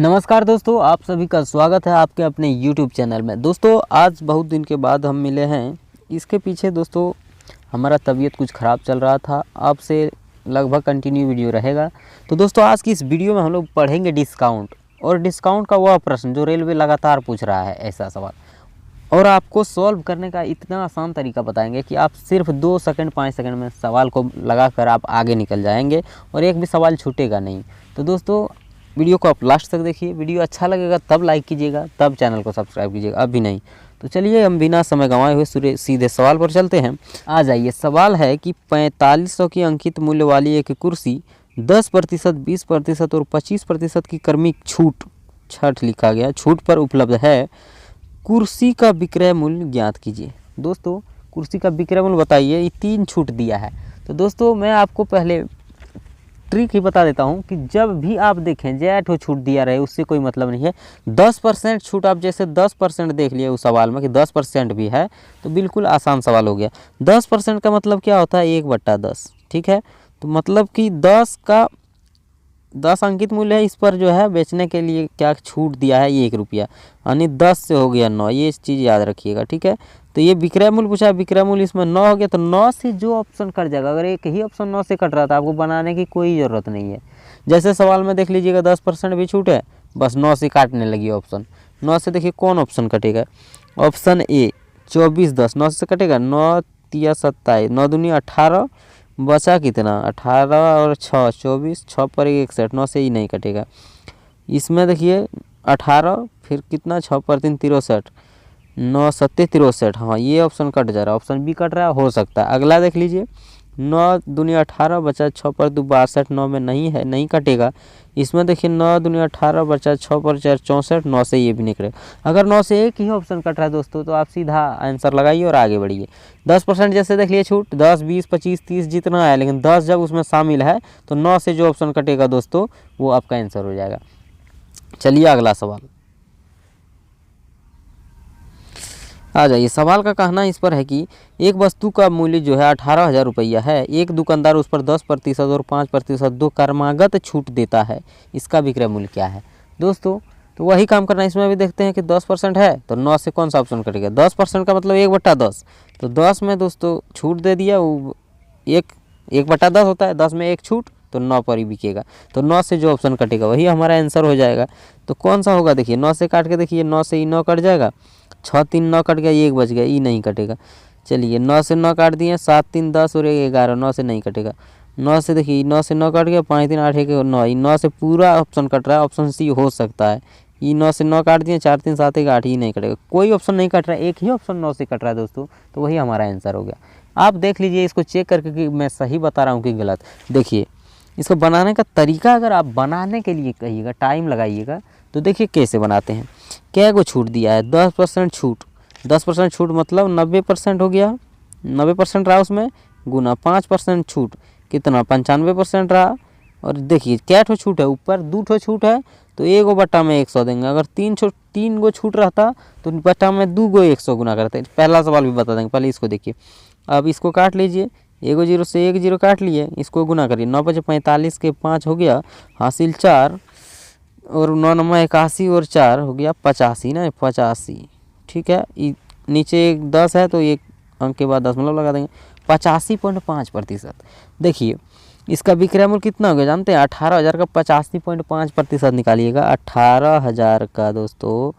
नमस्कार दोस्तों, आप सभी का स्वागत है आपके अपने YouTube चैनल में। दोस्तों आज बहुत दिन के बाद हम मिले हैं। इसके पीछे दोस्तों हमारा तबीयत कुछ ख़राब चल रहा था, आपसे लगभग कंटिन्यू वीडियो रहेगा। तो दोस्तों आज की इस वीडियो में हम लोग पढ़ेंगे डिस्काउंट और डिस्काउंट का वह प्रश्न जो रेलवे लगातार पूछ रहा है, ऐसा सवाल, और आपको सॉल्व करने का इतना आसान तरीका बताएंगे कि आप सिर्फ 2 सेकंड 5 सेकंड में सवाल को लगाकर आप आगे निकल जाएंगे और एक भी सवाल छूटेगा नहीं। तो दोस्तों वीडियो को आप लास्ट तक देखिए। वीडियो अच्छा लगेगा तब लाइक कीजिएगा, तब चैनल को सब्सक्राइब कीजिएगा, अभी नहीं। तो चलिए हम बिना समय गंवाए हुए सीधे सवाल पर चलते हैं। आ जाइए, सवाल है कि 4500 की अंकित मूल्य वाली एक कुर्सी 10%, 20% और 25% की क्रमिक छूट लिखा गया छूट पर उपलब्ध है। कुर्सी का विक्रय मूल्य ज्ञात कीजिए। दोस्तों कुर्सी का विक्रय मूल्य बताइए, ये 3 छूट दिया है। तो दोस्तों मैं आपको पहले ट्रिक ही बता देता हूं कि जब भी आप देखें जैठो छूट दिया रहे उससे कोई मतलब नहीं है। 10% छूट, आप जैसे 10% देख लिए उस सवाल में कि 10% भी है तो बिल्कुल आसान सवाल हो गया। 10% का मतलब क्या होता है? 1/10, ठीक है। तो मतलब कि 10 अंकित मूल्य है, इस पर जो है बेचने के लिए क्या छूट दिया है? 1 रुपया, यानी 10 से हो गया 9। ये चीज़ याद रखिएगा, ठीक है। तो ये विक्रय मूल्य पूछा, विक्रय मूल्य इसमें 9 हो गया, तो 9 से जो ऑप्शन कट जाएगा, अगर एक ही ऑप्शन 9 से कट रहा था आपको बनाने की कोई ज़रूरत नहीं है। जैसे सवाल में देख लीजिएगा 10% भी छूट है, बस 9 से काटने लगी ऑप्शन। 9 से देखिए कौन ऑप्शन कटेगा? ऑप्शन ए 24 10, 9 से कटेगा, 9 तिया 27, 9 दूनी 18, बचा कितना? 18 और 6 24, 6 पर 61, 9 से ही नहीं कटेगा। इसमें देखिए 18 फिर कितना, 6 पर 3 63, 9 7 63, हाँ ये ऑप्शन कट जा रहा है, ऑप्शन बी कट रहा है, हो सकता है। अगला देख लीजिए 9 दूनी 18 बचा 6 पर 2 62, 9 में नहीं है, नहीं कटेगा। इसमें देखिए 9 दूनी 18 बचा 6 पर 4 64, 9 से ये भी निकले। अगर 9 से एक ही ऑप्शन कट रहा है दोस्तों तो आप सीधा आंसर लगाइए और आगे बढ़िए। 10% जैसे देख लिए छूट 10 20 25 30 जितना है, लेकिन 10 जब उसमें शामिल है तो 9 से जो ऑप्शन कटेगा दोस्तों वो आपका आंसर हो जाएगा। चलिए अगला सवाल आ जाइए। सवाल का कहना इस पर है कि एक वस्तु का मूल्य जो है 18,000 रुपया है, एक दुकानदार उस पर 10% और 5% 2 क्रमागत छूट देता है, इसका विक्रय मूल्य क्या है? दोस्तों तो वही काम करना है, इसमें भी देखते हैं कि 10% है तो 9 से कौन सा ऑप्शन कटेगा? 10% का मतलब 1/10, तो 10 में दोस्तों छूट दे दिया, वो 1/10 होता है, 10 में एक छूट तो 9 पर ही बिकेगा। तो 9 से जो ऑप्शन कटेगा वही हमारा आंसर हो जाएगा। तो कौन सा होगा? देखिए 9 से काट के देखिए, 9 से ही 9 कट जाएगा, 6 3 9 कट गया, 1 बच गया, ई नहीं कटेगा। चलिए 9 से 9 काट दिए, 7 3 10 और 1 11, 9 से नहीं कटेगा। 9 से देखिए 9 से 9 कट गया, 5 3 8 1 9, ई 9 से पूरा ऑप्शन कट रहा है, ऑप्शन सी हो सकता है। ई 9 से 9 काट दिए, 4 3 7 1 8, ही नहीं कटेगा। कोई ऑप्शन नहीं कट रहा है, एक ही ऑप्शन 9 से कट रहा है दोस्तों, तो वही हमारा आंसर हो गया। आप देख लीजिए इसको चेक करके कि मैं सही बता रहा हूँ कि गलत। देखिए इसको बनाने का तरीका, अगर आप बनाने के लिए कहिएगा, टाइम लगाइएगा, तो देखिए कैसे बनाते हैं। क्या को छूट दिया है? 10% छूट, 10% छूट मतलब 90% हो गया, 90% रहा उसमें, गुना 5% छूट कितना? 95% रहा। और देखिए क्या ठो छूट है? ऊपर 2 ठो छूट है तो 1/100 देंगे। अगर 3 गो छूट रहता तो बट्टा में 2 गो 100 गुना करते। पहला सवाल भी बता देंगे, पहले इसको देखिए। अब इसको काट लीजिए, 1 0 से 1 0 काट लिए, इसको गुना करिए, 9 5 45 के 5 हो गया, हासिल 4 और 9 9 81 और 4 हो गया 85 ना, 85, ठीक है। नीचे एक 10 है तो एक अंक के बाद दशमलव लगा देंगे, 85.5%। देखिए इसका विक्रय मूल्य कितना हो गया जानते हैं? 18,000 का 85.5% निकालिएगा। 18,000 का दोस्तों,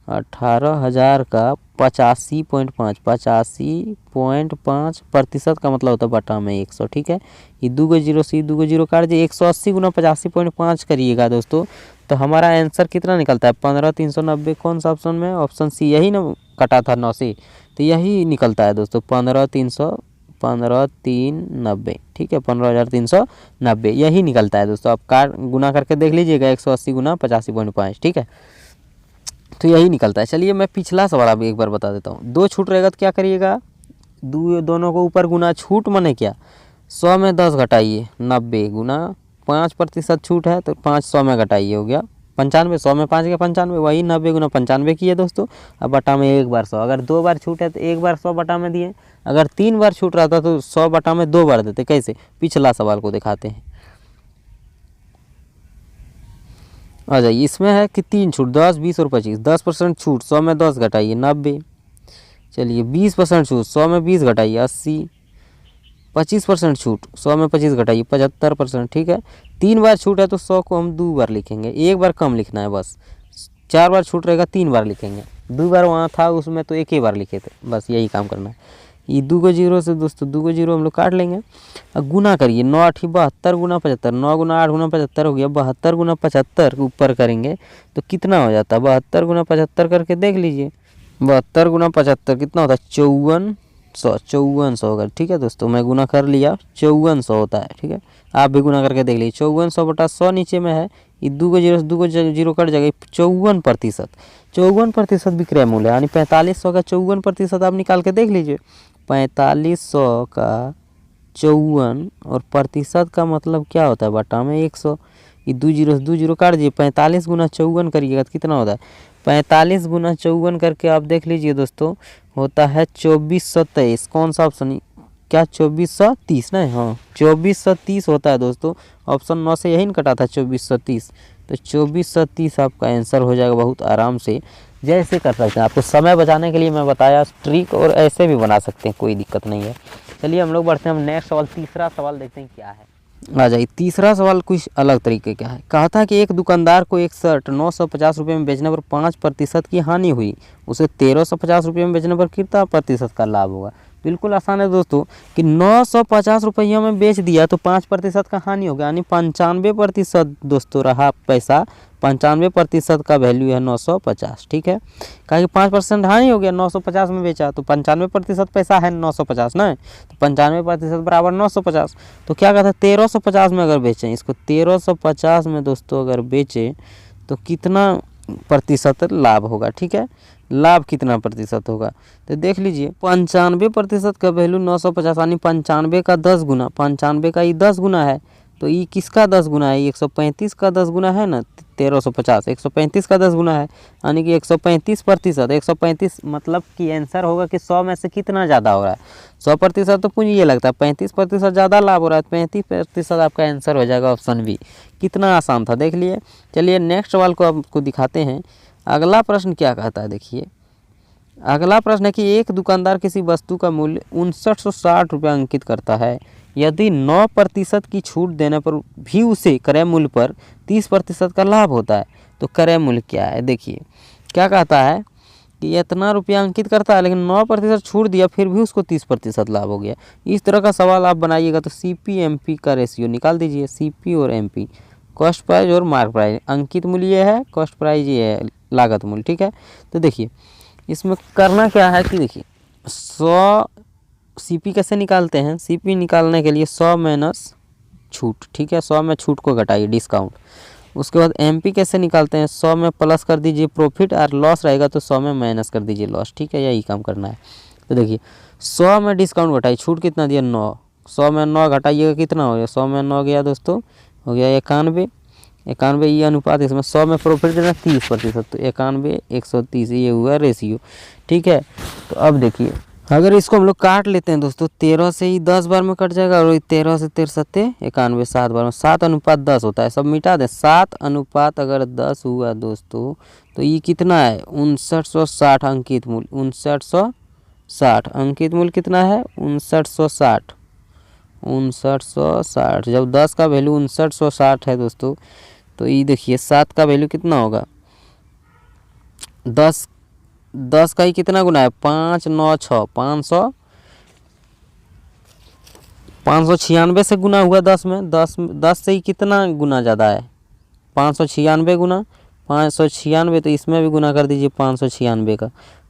18,000 का 85.5% का मतलब होता है बटा में 100, ठीक है। ये 2 गो 0 से 2 गो 0 काट दिए, 180 गुना 85.5 करिएगा दोस्तों, तो हमारा आंसर कितना निकलता है? 15,390। कौन सा ऑप्शन में? ऑप्शन सी, यही ना कटा था 9 से, तो यही निकलता है दोस्तों 15,390, ठीक है। 15,390 यही निकलता है दोस्तों। आप गुना करके देख लीजिएगा, 180 गुना 85.5, ठीक है, तो यही निकलता है। चलिए मैं पिछला सवाल अभी एक बार बता देता हूँ। 2 छूट रहेगा तो क्या करिएगा? दोनों को ऊपर गुना, छूट मने क्या? 100 में 10 घटाइए, 90 गुना 5% छूट है तो 5 100 में घटाइए, हो गया 95। 100 में 5 के 95, वही 90 गुना 95 किए दोस्तों। अब बटा में 1 बार 100, अगर 2 बार छूट है तो 1 बार 100 बटा में दिए। अगर 3 बार छूट रहा था तो 100 बटा में 2 बार देते। कैसे? पिछला सवाल को दिखाते हैं। आ जाइए, इसमें है कि 3 छूट 10, 20 और 25। 10% छूट, 100 में 10 घटाइए 90। चलिए 20% छूट, 100 में 20 घटाइए 80। 25% छूट, 100 में 25 घटाइए 75%। ठीक है, 3 बार छूट है तो 100 को हम 2 बार लिखेंगे, 1 बार कम लिखना है बस। 4 बार छूट रहेगा 3 बार लिखेंगे, 2 बार वहाँ था उसमें तो 1 ही बार लिखे थे, बस यही काम करना है। ये 2 को 0 से दोस्तों 2 को 0 हम लोग काट लेंगे। अब गुना करिए, 9 8 72 गुना 75, 9 गुना 8 गुना 75 हो गया। 72 गुना 75 ऊपर करेंगे तो कितना हो जाता है, 72 गुना 75 करके देख लीजिए। 72 गुना 75 कितना होता है, 5400 होगा। ठीक है दोस्तों, मैं गुना कर लिया, 5400 होता है। ठीक है, आप भी गुना करके देख लीजिए। 5400 बटा 100 नीचे में है, ये 2 को 0 से 2 को 0 कट जाएगा। 54%, 54% विक्रय मूल्य यानी 4500 का 54% आप निकाल के देख लीजिए। 4500 का 54 और प्रतिशत का मतलब क्या होता है, बटा में 100। ये 2 0 से 2 0 काट दीजिए। 45 गुना 54 करिएगा तो कितना होता है, 45 गुना 54 करके आप देख लीजिए दोस्तों, होता है 2423। कौन सा ऑप्शन, क्या 2430 ना, हाँ 2430 होता है दोस्तों। ऑप्शन 9 से यही कटा था 2430, तो 2430 आपका आंसर हो जाएगा बहुत आराम से। जैसे कर सकते हैं, आपको समय बचाने के लिए मैं बताया ट्रिक, और ऐसे भी बना सकते हैं, कोई दिक्कत नहीं है। चलिए हम लोग बढ़ते हैं, हम नेक्स्ट सवाल तीसरा सवाल देखते हैं क्या है। आ जाइए, तीसरा सवाल कुछ अलग तरीके का है। कहा था कि एक दुकानदार को एक शर्ट 950 रुपये में बेचने पर 5% की हानि हुई, उसे 1350 रुपये में बेचने पर कितना प्रतिशत का लाभ होगा। बिल्कुल आसान है दोस्तों कि 950 रुपये में बेच दिया तो 5% का हानि हो गया, यानी 95% दोस्तों रहा पैसा। 95% का वैल्यू है 950। ठीक है, कहा कि 5% हानि हो गया, 950 में बेचा तो 95% पैसा है 950 ना, तो 95% बराबर 950। तो क्या कहता है, 1350 में अगर बेचें इसको, 1350 में दोस्तों अगर बेचें तो कितना प्रतिशत लाभ होगा। ठीक है, लाभ कितना प्रतिशत होगा तो देख लीजिए। 95% का वैल्यू 950 यानी 95 का 10 गुना, 95 का ये 10 गुना है, तो ये किसका 10 गुना है, 135 का 10 गुना है ना 1350, 135 का 10 गुना है, यानी कि 135%। 135 मतलब कि आंसर होगा कि 100 में से कितना ज़्यादा हो रहा है, 100% तो पूंजी ये लगता है, 35% ज़्यादा लाभ हो रहा है, 35% आपका आंसर हो जाएगा ऑप्शन बी। कितना आसान था देख लिए। चलिए नेक्स्ट सवाल को आपको दिखाते हैं। अगला प्रश्न क्या कहता है, देखिए अगला प्रश्न है कि एक दुकानदार किसी वस्तु का मूल्य 5960 रुपये अंकित करता है, यदि 9% की छूट देने पर भी उसे क्रय मूल्य पर 30% का लाभ होता है, तो क्रय मूल्य क्या है। देखिए क्या कहता है कि इतना रुपया अंकित करता है लेकिन 9% छूट दिया फिर भी उसको 30% लाभ हो गया। इस तरह का सवाल आप बनाइएगा तो CP MP का रेशियो निकाल दीजिए। CP और MP, कॉस्ट प्राइस और मार्क प्राइस। अंकित मूल्य ये है, कॉस्ट प्राइस ये है, लागत मूल्य। ठीक है, तो देखिए इसमें करना क्या है कि देखिए 100 CP कैसे निकालते हैं, CP निकालने के लिए 100 माइनस छूट। ठीक है, 100 में छूट को घटाइए, डिस्काउंट। उसके बाद MP कैसे निकालते हैं, 100 में प्लस कर दीजिए प्रॉफिट, और लॉस रहेगा तो 100 में माइनस कर दीजिए लॉस। ठीक है, यही काम करना है। तो देखिए 100 में डिस्काउंट घटाइए, छूट कितना दिया 9, 100 में 9 घटाइएगा कितना हो गया, 100 में 9 गया दोस्तों, हो गया 91। 91 ये अनुपात, इसमें 100 में प्रॉफिट देना 30%, तो 91 130 ये हुआ रेशियो। ठीक है, तो अब देखिए अगर इसको हम लोग काट लेते हैं दोस्तों, 13 से ही 10 बार में कट जाएगा, और 13 से 13 91 7 बार में, 7:10 होता है। सब मिटा दें, 7 अगर 10 हुआ दोस्तों तो ये कितना है 5960 अंकित मूल्य, 5960 अंकित मूल्य कितना है 5960। 5960 जब 10 का वैल्यू 5960 है दोस्तों, तो ये देखिए 7 का वैल्यू कितना होगा, 10 का ही कितना गुना है 5 9 6 596 से गुना हुआ 10 में, 10 से ही कितना गुना ज़्यादा है 596 गुना 596, तो इसमें भी गुना कर दीजिए 596 का।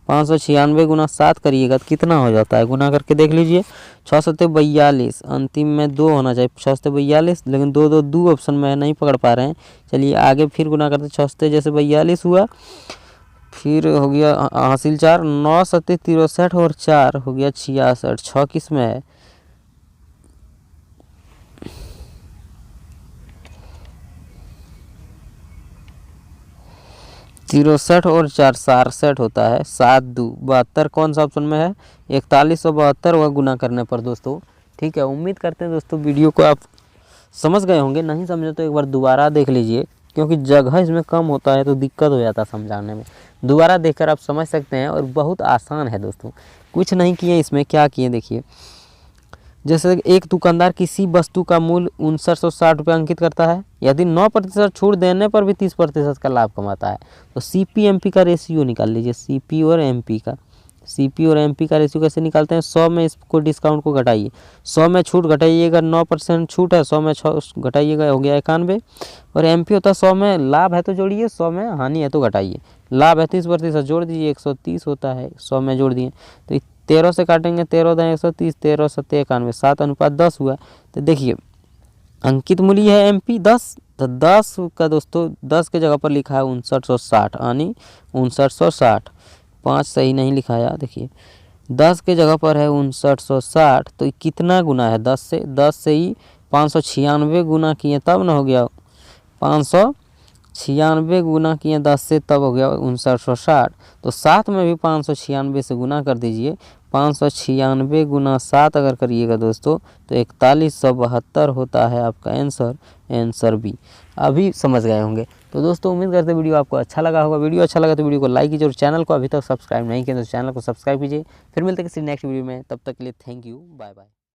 596 गुना 7 करिएगा तो कितना हो जाता है, गुना करके देख लीजिए। 6 7 42, अंतिम में 2 होना चाहिए, 6 7 42, लेकिन 2 2 2 ऑप्शन में नहीं पकड़ पा रहे हैं। चलिए आगे फिर गुना करते, 6 7 जैसे 42 हुआ, फिर हो गया हासिल 4, 9 7 63 और 4 हो गया 66, 6 किस में है 63 और 4 67 होता है, 7 2 72 कौन सा ऑप्शन में है 4172 हुआ गुना करने पर दोस्तों। ठीक है, उम्मीद करते हैं दोस्तों वीडियो को आप समझ गए होंगे, नहीं समझे तो एक बार दोबारा देख लीजिए। क्योंकि जगह इसमें कम होता है तो दिक्कत हो जाता है समझाने में। दोबारा देखकर आप समझ सकते हैं और बहुत आसान है दोस्तों। कुछ नहीं किए इसमें, क्या किए देखिए। जैसे एक दुकानदार किसी वस्तु का मूल्य 5960 रुपये अंकित करता है, यदि 9% छूट देने पर भी 30% का लाभ कमाता है। तो CP/MP का रेशियो निकाल लीजिए। CP और MP का रेशियो कैसे निकालते हैं? 100 में इसको डिस्काउंट को घटाइए, 100 में छूट घटाइएगा, 9% छूट है, 100 में घटाइएगा, हो गया 91। और MP होता है 100 में लाभ है तो जोड़िए, 100 में हानि है तो घटाइए। लाभ है 30%, जोड़ दीजिए, 130 होता है, 100 में जोड़ दिए तो 13 से काटेंगे, 13 दाएँ 130, 13 सत्ते 91, 7:10 हुआ। तो देखिए अंकित मूल्य है MP 10, तो 10 का दोस्तों 10 के जगह पर लिखा है 5960, यानी 5960। 5 सही नहीं लिखाया, देखिए 10 के जगह पर है 5960, तो कितना गुना है 10 से ही 596 गुना किए तब ना हो गया 596 गुना किए 10 से, तब हो गया 5960। तो 7 में भी 596 से गुना कर दीजिए। 596 गुना 7 अगर करिएगा दोस्तों तो 4172 होता है आपका आंसर बी। अभी समझ गए होंगे। तो दोस्तों उम्मीद करते हैं वीडियो आपको अच्छा लगा होगा। वीडियो अच्छा लगा तो वीडियो को लाइक कीजिए और चैनल को अभी तक सब्सक्राइब नहीं किया तो चैनल को सब्सक्राइब कीजिए। फिर मिलते हैं किसी नेक्स्ट वीडियो में, तब तक के लिए थैंक यू, बाय बाय।